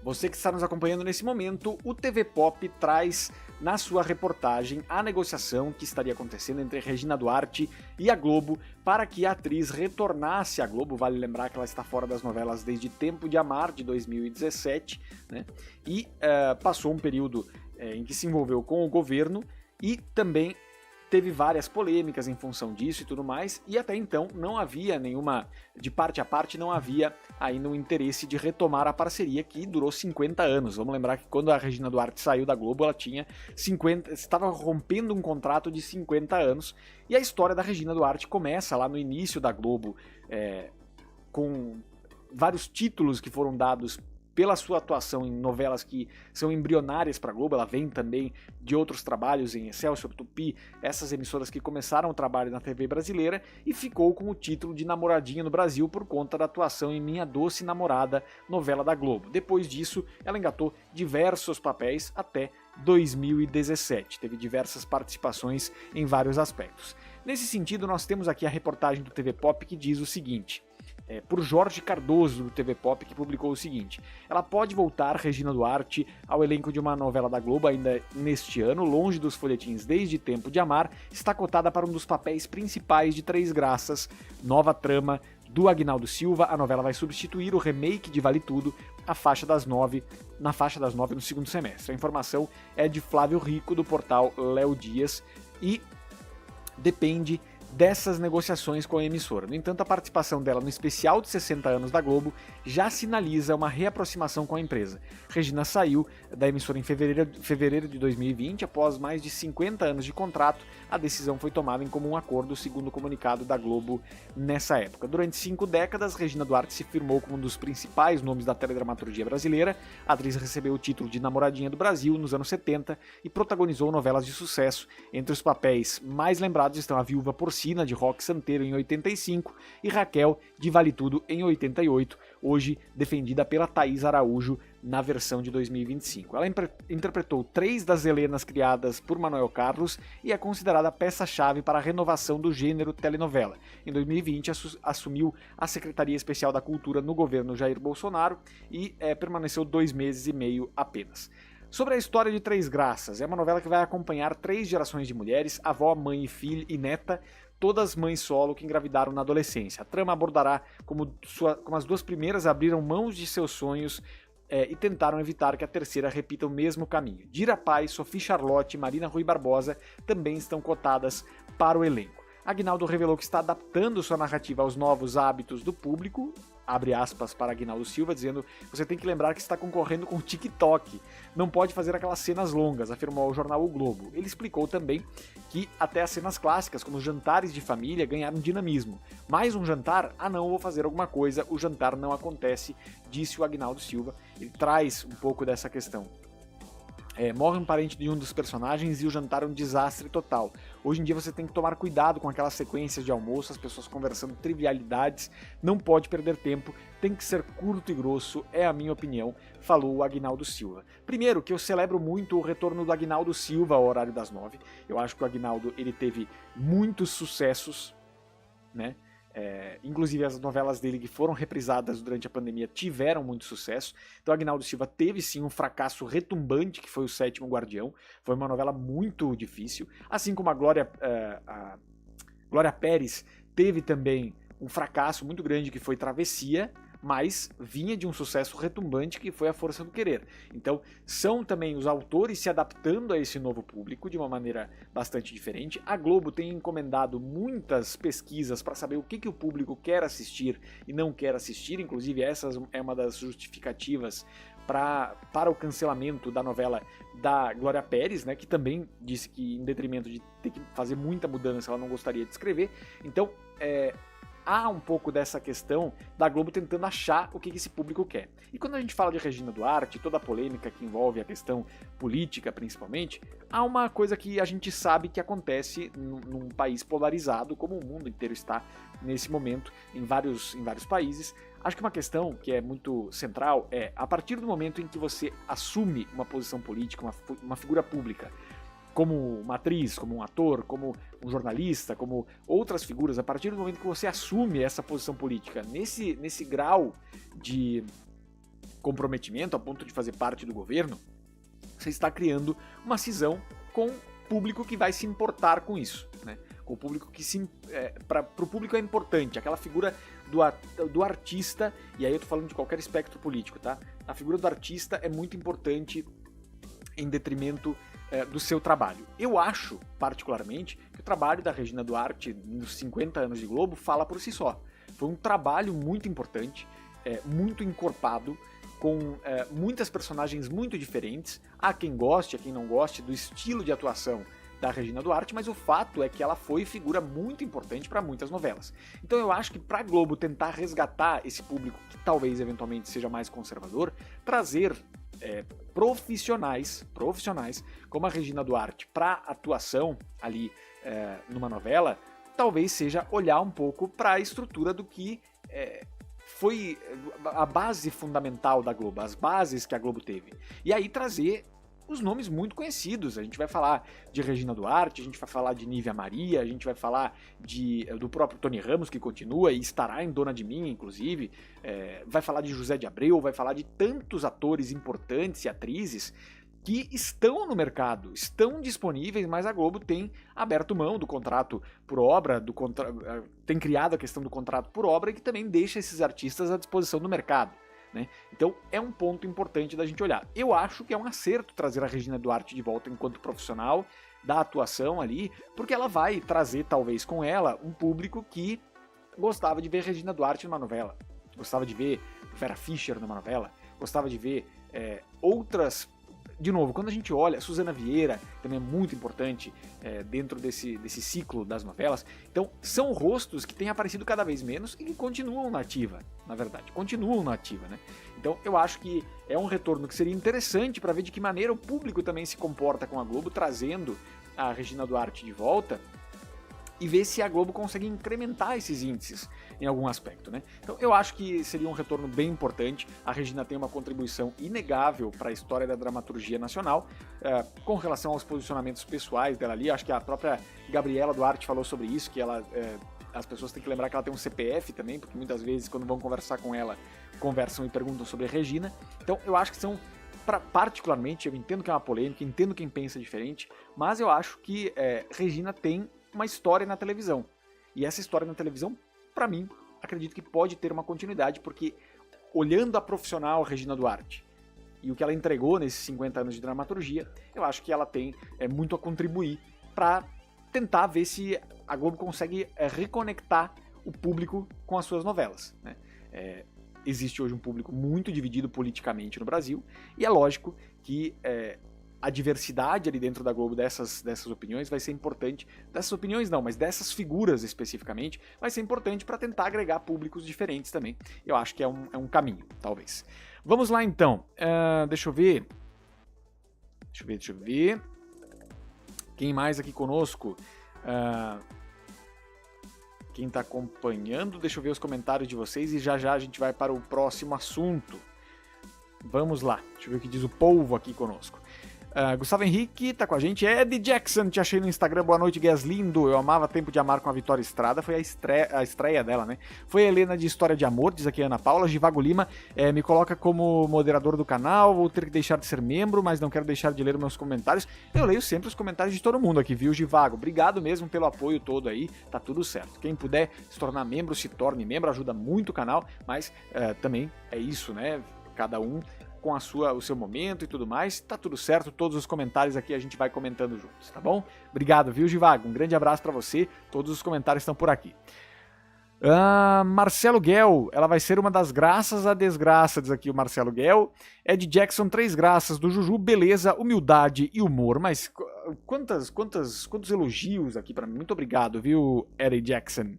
Você que está nos acompanhando nesse momento, o TV Pop traz na sua reportagem a negociação que estaria acontecendo entre Regina Duarte e a Globo para que a atriz retornasse à Globo. Vale lembrar que ela está fora das novelas desde Tempo de Amar, de 2017, né? E passou um período em que se envolveu com o governo e também teve várias polêmicas em função disso e tudo mais, e até então não havia nenhuma, de parte a parte, não havia ainda um interesse de retomar a parceria que durou 50 anos. Vamos lembrar que quando a Regina Duarte saiu da Globo, ela tinha estava rompendo um contrato de 50 anos, e a história da Regina Duarte começa lá no início da Globo, com vários títulos que foram dados pela sua atuação em novelas que são embrionárias para a Globo. Ela vem também de outros trabalhos em Excelsior, Tupi, essas emissoras que começaram o trabalho na TV brasileira, e ficou com o título de namoradinha no Brasil por conta da atuação em Minha Doce Namorada, novela da Globo. Depois disso, ela engatou diversos papéis até 2017. Teve diversas participações em vários aspectos. Nesse sentido, nós temos aqui a reportagem do TV Pop que diz o seguinte: por Jorge Cardoso, do TV Pop, que publicou o seguinte: ela pode voltar, Regina Duarte, ao elenco de uma novela da Globo ainda neste ano, longe dos folhetins desde Tempo de Amar, está cotada para um dos papéis principais de Três Graças, nova trama do Aguinaldo Silva. A novela vai substituir o remake de Vale Tudo, na faixa das 9 no segundo semestre. A informação é de Flávio Rico, do portal Léo Dias, e depende dessas negociações com a emissora. No entanto, a participação dela no especial de 60 anos da Globo já sinaliza uma reaproximação com a empresa. Regina saiu da emissora em fevereiro de 2020, após mais de 50 anos de contrato. A decisão foi tomada em comum acordo, segundo o comunicado da Globo nessa época. Durante 5 décadas, Regina Duarte se firmou como um dos principais nomes da teledramaturgia brasileira. A atriz recebeu o título de namoradinha do Brasil nos anos 70 e protagonizou novelas de sucesso. Entre os papéis mais lembrados estão A Viúva Porcina, de Roque Santeiro, em 85, e Raquel, de Vale Tudo, em 88, hoje defendida pela Thaís Araújo na versão de 2025. Ela interpretou 3 das Helenas criadas por Manuel Carlos e é considerada peça-chave para a renovação do gênero telenovela. Em 2020, assumiu a Secretaria Especial da Cultura no governo Jair Bolsonaro e permaneceu 2 meses e meio apenas. Sobre a história de Três Graças, é uma novela que vai acompanhar 3 gerações de mulheres, avó, mãe, filha e neta, todas mães solo que engravidaram na adolescência. A trama abordará como as 2 primeiras abriram mãos de seus sonhos e tentaram evitar que a terceira repita o mesmo caminho. Dira Paz, Sophie Charlotte e Marina Rui Barbosa também estão cotadas para o elenco. Aguinaldo revelou que está adaptando sua narrativa aos novos hábitos do público, abre aspas para Aguinaldo Silva, dizendo: você tem que lembrar que está concorrendo com o TikTok, não pode fazer aquelas cenas longas, afirmou ao jornal O Globo. Ele explicou também que até as cenas clássicas, como os jantares de família, ganharam dinamismo. Mais um jantar? Ah não, vou fazer alguma coisa, o jantar não acontece, disse o Aguinaldo Silva. Ele traz um pouco dessa questão. Morre um parente de um dos personagens e o jantar é um desastre total. Hoje em dia você tem que tomar cuidado com aquelas sequências de almoço, as pessoas conversando trivialidades, não pode perder tempo, tem que ser curto e grosso, é a minha opinião, falou o Aguinaldo Silva. Primeiro, que eu celebro muito o retorno do Aguinaldo Silva ao horário das 9. Eu acho que o Aguinaldo ele teve muitos sucessos, né? Inclusive as novelas dele que foram reprisadas durante a pandemia tiveram muito sucesso. Então Aguinaldo Silva teve sim um fracasso retumbante, que foi o Sétimo Guardião. Foi uma novela muito difícil. Assim como a Glória Pérez teve também um fracasso muito grande, que foi Travessia, mas vinha de um sucesso retumbante, que foi A Força do Querer. Então são também os autores se adaptando a esse novo público de uma maneira bastante diferente. A Globo tem encomendado muitas pesquisas para saber o que o público quer assistir e não quer assistir, inclusive essa é uma das justificativas para o cancelamento da novela da Glória Pérez, né, que também disse que, em detrimento de ter que fazer muita mudança, ela não gostaria de escrever. Então há um pouco dessa questão da Globo tentando achar o que esse público quer. E quando a gente fala de Regina Duarte, toda a polêmica que envolve a questão política principalmente, há uma coisa que a gente sabe que acontece num país polarizado, como o mundo inteiro está nesse momento, em vários países. Acho que uma questão que é muito central é, a partir do momento em que você assume uma posição política, uma figura pública, como uma atriz, como um ator, como um jornalista, como outras figuras, a partir do momento que você assume essa posição política, nesse grau de comprometimento a ponto de fazer parte do governo, você está criando uma cisão com o público que vai se importar com isso, né? Com o público que para o público é importante, aquela figura do artista, e aí eu tô falando de qualquer espectro político, tá? A figura do artista é muito importante em detrimento do seu trabalho. Eu acho, particularmente, que o trabalho da Regina Duarte nos 50 anos de Globo fala por si só. Foi um trabalho muito importante, muito encorpado, com muitas personagens muito diferentes. Há quem goste, há quem não goste do estilo de atuação da Regina Duarte, mas o fato é que ela foi figura muito importante para muitas novelas. Então eu acho que para a Globo tentar resgatar esse público que talvez eventualmente seja mais conservador, trazer profissionais como a Regina Duarte para atuação ali numa novela, talvez seja olhar um pouco para a estrutura do que foi a base fundamental da Globo, as bases que a Globo teve. E aí trazer os nomes muito conhecidos. A gente vai falar de Regina Duarte, a gente vai falar de Nívia Maria, a gente vai falar do próprio Tony Ramos, que continua e estará em Dona de Mim, inclusive, vai falar de José de Abreu, vai falar de tantos atores importantes e atrizes que estão no mercado, estão disponíveis, mas a Globo tem aberto mão do contrato por obra, tem criado a questão do contrato por obra, e que também deixa esses artistas à disposição do mercado, né? Então é um ponto importante da gente olhar. Eu acho que é um acerto trazer a Regina Duarte de volta enquanto profissional da atuação ali, porque ela vai trazer talvez com ela um público que gostava de ver Regina Duarte numa novela, gostava de ver Vera Fischer numa novela, gostava de ver outras. De novo, quando a gente olha, Suzana Vieira também é muito importante dentro desse ciclo das novelas. Então, são rostos que têm aparecido cada vez menos e que continuam na ativa, na verdade. Continuam na ativa, né? Então, eu acho que é um retorno que seria interessante para ver de que maneira o público também se comporta com a Globo, trazendo a Regina Duarte de volta, e ver se a Globo consegue incrementar esses índices em algum aspecto, né? Então eu acho que seria um retorno bem importante. A Regina tem uma contribuição inegável para a história da dramaturgia nacional, com relação aos posicionamentos pessoais dela ali. Acho que a própria Gabriela Duarte falou sobre isso, que ela, as pessoas têm que lembrar que ela tem um CPF também, porque muitas vezes quando vão conversar com ela, conversam e perguntam sobre a Regina. Então eu acho que são, particularmente, eu entendo que é uma polêmica, entendo quem pensa diferente, mas eu acho que Regina tem uma história na televisão. E essa história na televisão, para mim, acredito que pode ter uma continuidade, porque olhando a profissional Regina Duarte e o que ela entregou nesses 50 anos de dramaturgia, eu acho que ela tem muito a contribuir para tentar ver se a Globo consegue reconectar o público com as suas novelas, né? Existe hoje um público muito dividido politicamente no Brasil, e é lógico que a diversidade ali dentro da Globo dessas opiniões vai ser importante. Dessas opiniões não, mas dessas figuras especificamente, vai ser importante para tentar agregar públicos diferentes também. Eu acho que é um caminho, talvez. Vamos lá então. Deixa eu ver. Quem mais aqui conosco? Quem está acompanhando? Deixa eu ver os comentários de vocês e já a gente vai para o próximo assunto. Vamos lá. Deixa eu ver o que diz o povo aqui conosco. Gustavo Henrique tá com a gente. Ed Jackson, te achei no Instagram. Boa noite, Guess Lindo. Eu amava Tempo de Amar com a Vitória Estrada. Foi a estreia dela, né? Foi a Helena de História de Amor, diz aqui a Ana Paula. Givago Lima me coloca como moderador do canal. Vou ter que deixar de ser membro, mas não quero deixar de ler meus comentários. Eu leio sempre os comentários de todo mundo aqui, viu, Givago? Obrigado mesmo pelo apoio todo aí. Tá tudo certo. Quem puder se tornar membro, se torne membro. Ajuda muito o canal, mas também é isso, né? Cada um com o seu momento e tudo mais, tá tudo certo, todos os comentários aqui a gente vai comentando juntos, tá bom? Obrigado, viu, Givago? Um grande abraço pra você, todos os comentários estão por aqui. Marcelo Guel, ela vai ser uma das graças à desgraça, diz aqui o Marcelo Guel. Ed Jackson, 3 graças do Juju, beleza, humildade e humor. Mas quantos elogios aqui pra mim, muito obrigado, viu, Ed Jackson?